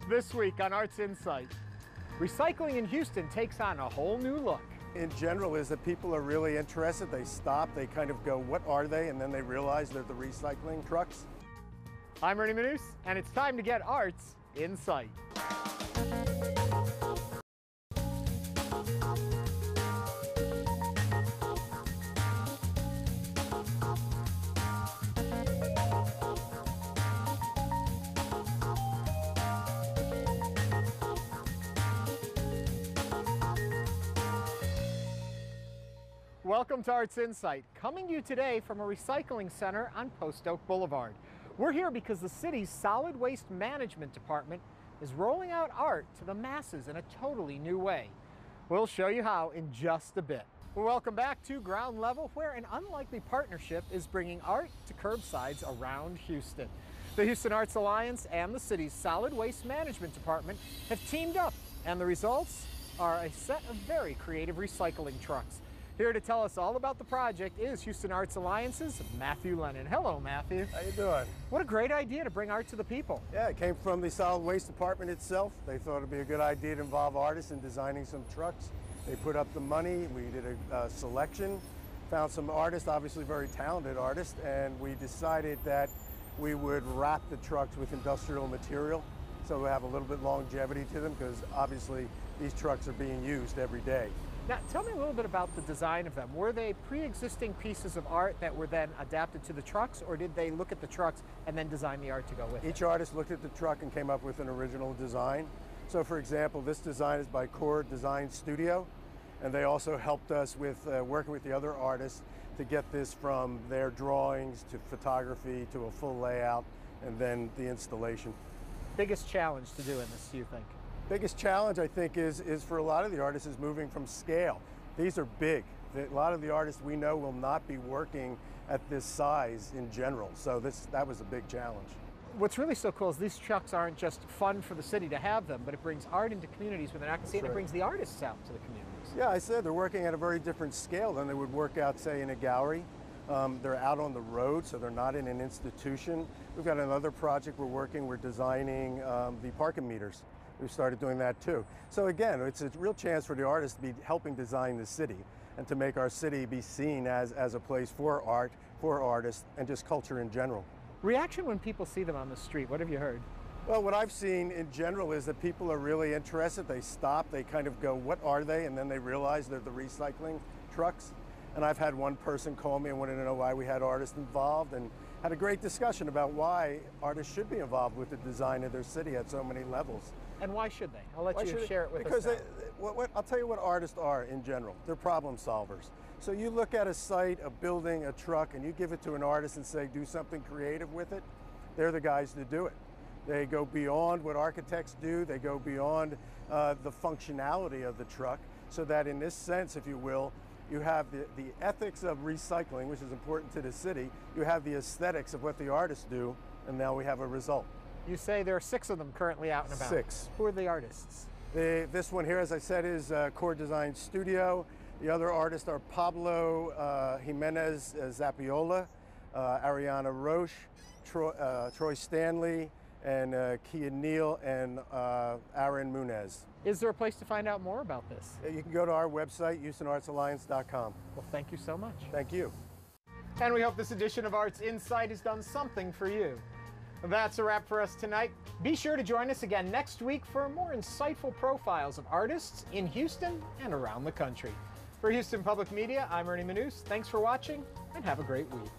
this week on Arts Insight. Recycling in Houston takes on a whole new look. In general is that people are really interested. They stop, they kind of go, what are they? And then they realize they're the recycling trucks. I'm Ernie Manous, and it's time to get Arts Insight. Welcome to Arts Insight, coming to you today from a recycling center on Post Oak Boulevard. We're here because the city's Solid Waste Management Department is rolling out art to the masses in a totally new way. We'll show you how in just a bit. Well, welcome back to Ground Level, where an unlikely partnership is bringing art to curbsides around Houston. The Houston Arts Alliance and the city's Solid Waste Management Department have teamed up, and the results are a set of very creative recycling trucks. Here to tell us all about the project is Houston Arts Alliance's Matthew Lennon. Hello, Matthew. How you doing? What a great idea to bring art to the people. Yeah, it came from the solid waste department itself. They thought it'd be a good idea to involve artists in designing some trucks. They put up the money, we did a selection, found some artists, obviously very talented artists, and we decided that we would wrap the trucks with industrial material so we have a little bit longevity to them, because obviously these trucks are being used every day. Now, tell me a little bit about the design of them. Were they pre-existing pieces of art that were then adapted to the trucks, or did they look at the trucks and then design the art to go with it? Each artist looked at the truck and came up with an original design. So for example, this design is by Core Design Studio, and they also helped us with working with the other artists to get this from their drawings to photography to a full layout and then the installation. Biggest challenge to do in this, do you think? Biggest challenge, I think, is for a lot of the artists is moving from scale. These are big. A lot of the artists we know will not be working at this size in general, so that was a big challenge. What's really so cool is these trucks aren't just fun for the city to have them, but it brings art into communities where they're not going to see it, and it brings the artists out to the communities. Yeah, I said they're working at a very different scale than they would work out, say, in a gallery. They're out on the road, so they're not in an institution. We've got another project we're designing the parking meters. We've started doing that too. So again, it's a real chance for the artists to be helping design the city and to make our city be seen as a place for art, for artists, and just culture in general. Reaction when people see them on the street, what have you heard? Well, what I've seen in general is that people are really interested. They stop, they kind of go, what are they? And then they realize they're the recycling trucks. And I've had one person call me and wanted to know why we had artists involved, and had a great discussion about why artists should be involved with the design of their city at so many levels. And why should they? I'll let you share it with us. Because I'll tell you what artists are in general. They're problem solvers. So you look at a site, a building, a truck, and you give it to an artist and say, do something creative with it. They're the guys to do it. They go beyond what architects do. They go beyond the functionality of the truck, so that in this sense, if you will, you have the ethics of recycling, which is important to the city. You have the aesthetics of what the artists do, and now we have a result. You say there are 6 of them currently out and about. 6. Who are the artists? This one here, as I said, is Core Design Studio. The other artists are Pablo Jimenez Zapiola, Ariana Roche, Troy Stanley, and Kia Neal, and Aaron Munez. Is there a place to find out more about this? You can go to our website, HoustonArtsAlliance.com. Well, thank you so much. Thank you. And we hope this edition of Arts Insight has done something for you. That's a wrap for us tonight. Be sure to join us again next week for more insightful profiles of artists in Houston and around the country. For Houston Public Media, I'm Ernie Manous. Thanks for watching, and have a great week.